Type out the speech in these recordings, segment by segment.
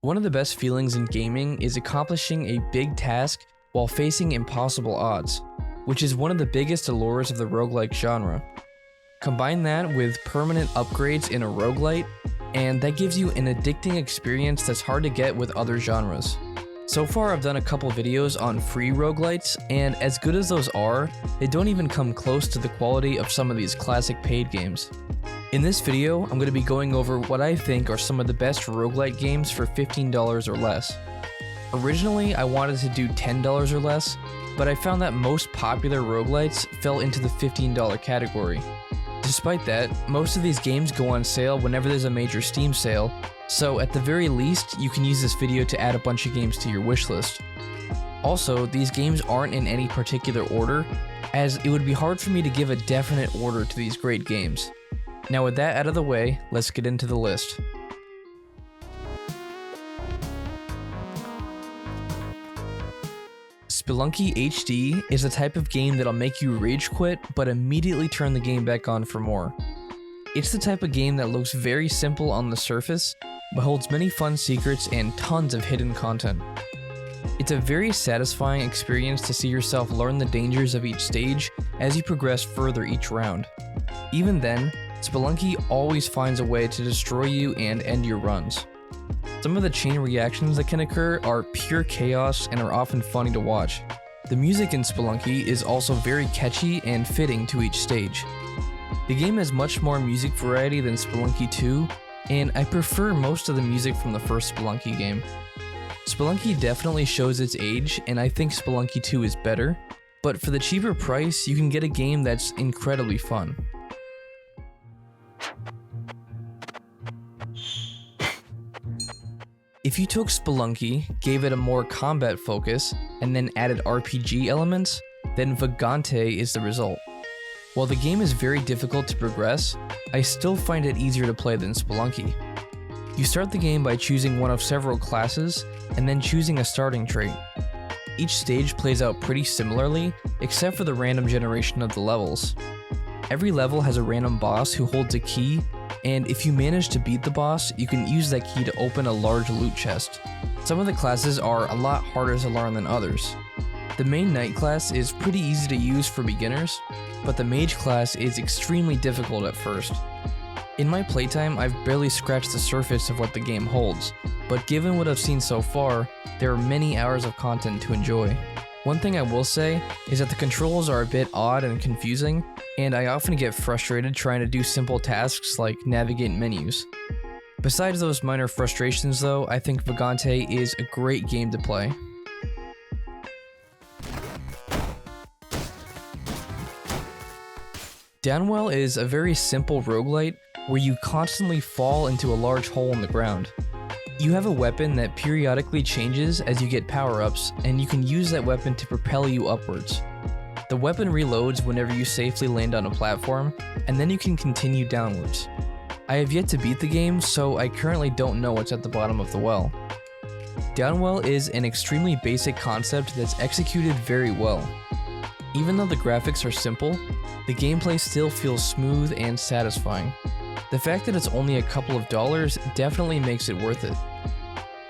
One of the best feelings in gaming is accomplishing a big task while facing impossible odds, which is one of the biggest allures of the roguelike genre. Combine that with permanent upgrades in a roguelite, and that gives you an addicting experience that's hard to get with other genres. So far I've done a couple videos on free roguelites, and as good as those are, they don't even come close to the quality of some of these classic paid games. In this video, I'm going to be going over what I think are some of the best roguelite games for $15 or less. Originally, I wanted to do $10 or less, but I found that most popular roguelites fell into the $15 category. Despite that, most of these games go on sale whenever there's a major Steam sale, so at the very least, you can use this video to add a bunch of games to your wishlist. Also, these games aren't in any particular order, as it would be hard for me to give a definite order to these great games. Now with that out of the way, let's get into the list. Spelunky HD is the type of game that'll make you rage quit, but immediately turn the game back on for more. It's the type of game that looks very simple on the surface, but holds many fun secrets and tons of hidden content. It's a very satisfying experience to see yourself learn the dangers of each stage as you progress further each round. Even then, Spelunky always finds a way to destroy you and end your runs. Some of the chain reactions that can occur are pure chaos and are often funny to watch. The music in Spelunky is also very catchy and fitting to each stage. The game has much more music variety than Spelunky 2, and I prefer most of the music from the first Spelunky game. Spelunky definitely shows its age, and I think Spelunky 2 is better, but for the cheaper price, you can get a game that's incredibly fun. If you took Spelunky, gave it a more combat focus, and then added RPG elements, then Vagante is the result. While the game is very difficult to progress, I still find it easier to play than Spelunky. You start the game by choosing one of several classes, and then choosing a starting trait. Each stage plays out pretty similarly, except for the random generation of the levels. Every level has a random boss who holds a key, and if you manage to beat the boss, you can use that key to open a large loot chest. Some of the classes are a lot harder to learn than others. The main knight class is pretty easy to use for beginners, but the mage class is extremely difficult at first. In my playtime, I've barely scratched the surface of what the game holds, but given what I've seen so far, there are many hours of content to enjoy. One thing I will say is that the controls are a bit odd and confusing, and I often get frustrated trying to do simple tasks like navigate menus. Besides those minor frustrations though, I think Vagante is a great game to play. Downwell is a very simple roguelite where you constantly fall into a large hole in the ground. You have a weapon that periodically changes as you get power-ups, and you can use that weapon to propel you upwards. The weapon reloads whenever you safely land on a platform, and then you can continue downwards. I have yet to beat the game, so I currently don't know what's at the bottom of the well. Downwell is an extremely basic concept that's executed very well. Even though the graphics are simple, the gameplay still feels smooth and satisfying. The fact that it's only a couple of dollars definitely makes it worth it.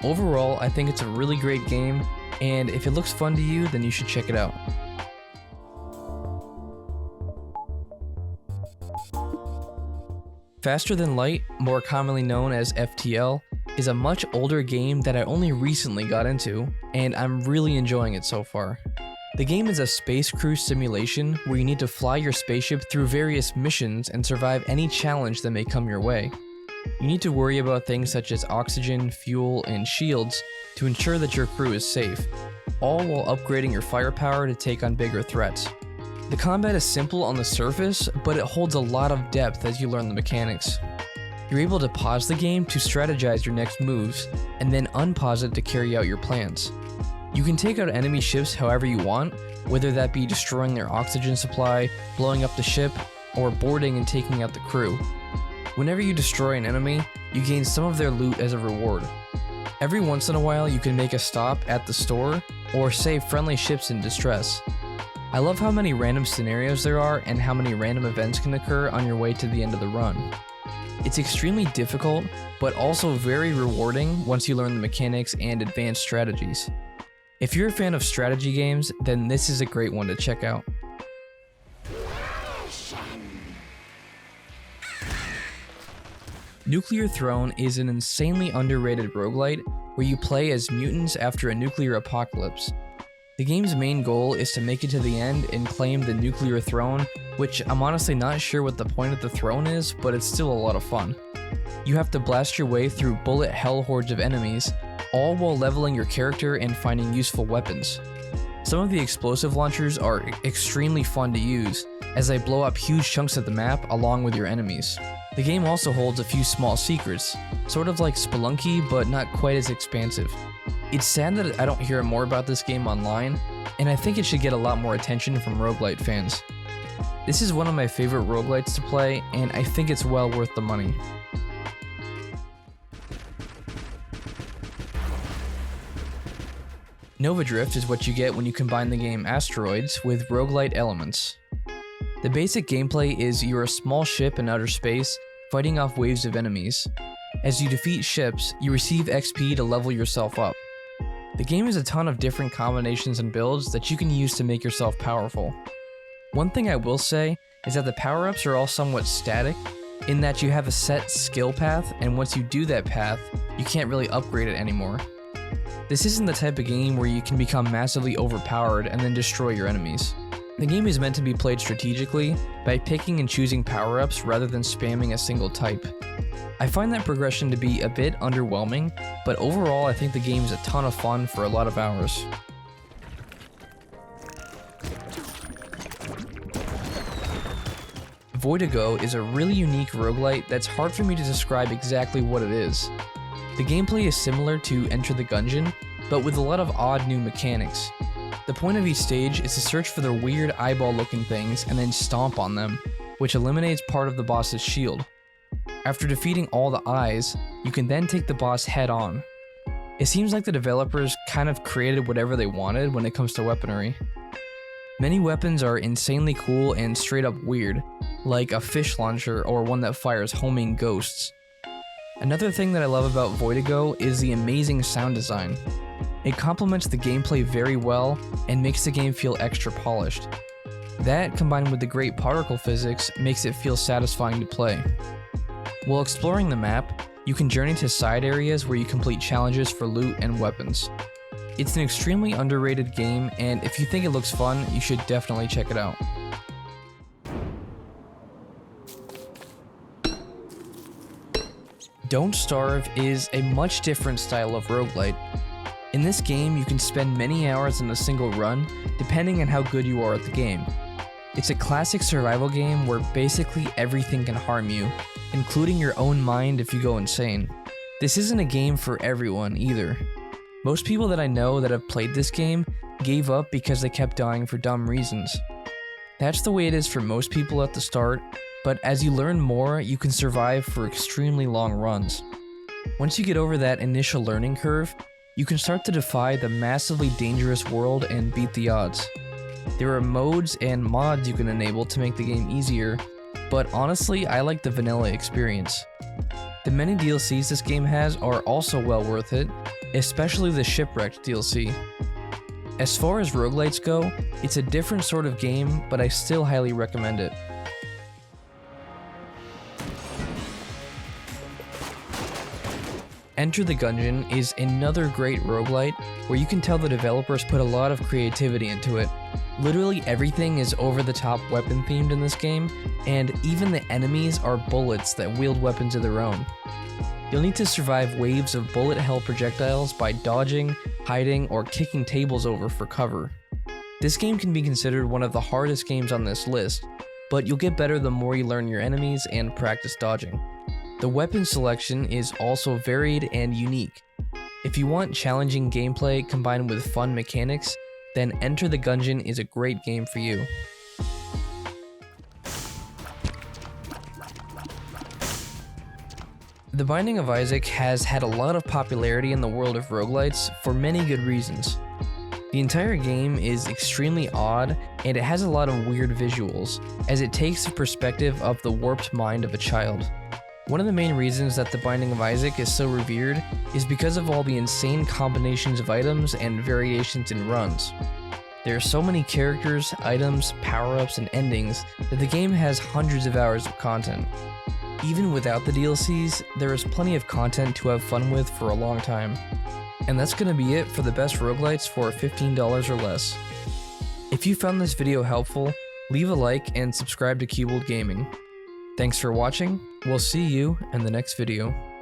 Overall, I think it's a really great game, and if it looks fun to you, then you should check it out. Faster Than Light, more commonly known as FTL, is a much older game that I only recently got into, and I'm really enjoying it so far. The game is a space crew simulation where you need to fly your spaceship through various missions and survive any challenge that may come your way. You need to worry about things such as oxygen, fuel, and shields to ensure that your crew is safe, all while upgrading your firepower to take on bigger threats. The combat is simple on the surface, but it holds a lot of depth as you learn the mechanics. You're able to pause the game to strategize your next moves, and then unpause it to carry out your plans. You can take out enemy ships however you want, whether that be destroying their oxygen supply, blowing up the ship, or boarding and taking out the crew. Whenever you destroy an enemy, you gain some of their loot as a reward. Every once in a while you can make a stop at the store, or save friendly ships in distress. I love how many random scenarios there are and how many random events can occur on your way to the end of the run. It's extremely difficult, but also very rewarding once you learn the mechanics and advanced strategies. If you're a fan of strategy games, then this is a great one to check out. Nuclear Throne is an insanely underrated roguelite where you play as mutants after a nuclear apocalypse. The game's main goal is to make it to the end and claim the nuclear throne, which I'm honestly not sure what the point of the throne is, but it's still a lot of fun. You have to blast your way through bullet hell hordes of enemies, all while leveling your character and finding useful weapons. Some of the explosive launchers are extremely fun to use, as they blow up huge chunks of the map along with your enemies. The game also holds a few small secrets, sort of like Spelunky, but not quite as expansive. It's sad that I don't hear more about this game online, and I think it should get a lot more attention from roguelite fans. This is one of my favorite roguelites to play, and I think it's well worth the money. Nova Drift is what you get when you combine the game Asteroids with roguelite elements. The basic gameplay is you're a small ship in outer space fighting off waves of enemies. As you defeat ships, you receive XP to level yourself up. The game has a ton of different combinations and builds that you can use to make yourself powerful. One thing I will say is that the power-ups are all somewhat static, in that you have a set skill path, and once you do that path, you can't really upgrade it anymore. This isn't the type of game where you can become massively overpowered and then destroy your enemies. The game is meant to be played strategically by picking and choosing power-ups rather than spamming a single type. I find that progression to be a bit underwhelming, but overall I think the game is a ton of fun for a lot of hours. Voidigo is a really unique roguelite that's hard for me to describe exactly what it is. The gameplay is similar to Enter the Gungeon, but with a lot of odd new mechanics. The point of each stage is to search for the weird eyeball-looking things and then stomp on them, which eliminates part of the boss's shield. After defeating all the eyes, you can then take the boss head-on. It seems like the developers kind of created whatever they wanted when it comes to weaponry. Many weapons are insanely cool and straight up weird, like a fish launcher or one that fires homing ghosts. Another thing that I love about Voidigo is the amazing sound design. It complements the gameplay very well and makes the game feel extra polished. That, combined with the great particle physics, makes it feel satisfying to play. While exploring the map, you can journey to side areas where you complete challenges for loot and weapons. It's an extremely underrated game, and if you think it looks fun, you should definitely check it out. Don't Starve is a much different style of roguelite. In this game, you can spend many hours in a single run, depending on how good you are at the game. It's a classic survival game where basically everything can harm you, including your own mind if you go insane. This isn't a game for everyone either. Most people that I know that have played this game gave up because they kept dying for dumb reasons. That's the way it is for most people at the start, but as you learn more, you can survive for extremely long runs. Once you get over that initial learning curve, you can start to defy the massively dangerous world and beat the odds. There are modes and mods you can enable to make the game easier, but honestly, I like the vanilla experience. The many DLCs this game has are also well worth it, especially the Shipwrecked DLC. As far as roguelites go, it's a different sort of game, but I still highly recommend it. Enter the Gungeon is another great roguelite where you can tell the developers put a lot of creativity into it. Literally everything is over-the-top weapon themed in this game, and even the enemies are bullets that wield weapons of their own. You'll need to survive waves of bullet hell projectiles by dodging, hiding, or kicking tables over for cover. This game can be considered one of the hardest games on this list, but you'll get better the more you learn your enemies and practice dodging. The weapon selection is also varied and unique. If you want challenging gameplay combined with fun mechanics, then Enter the Gungeon is a great game for you. The Binding of Isaac has had a lot of popularity in the world of roguelites for many good reasons. The entire game is extremely odd, and it has a lot of weird visuals, as it takes the perspective of the warped mind of a child. One of the main reasons that the Binding of Isaac is so revered is because of all the insane combinations of items and variations in runs. There are so many characters, items, power-ups, and endings that the game has hundreds of hours of content. Even without the DLCs, there is plenty of content to have fun with for a long time. And that's going to be it for the best roguelites for $15 or less. If you found this video helpful, leave a like and subscribe to Cubold Gaming. Thanks for watching, we'll see you in the next video.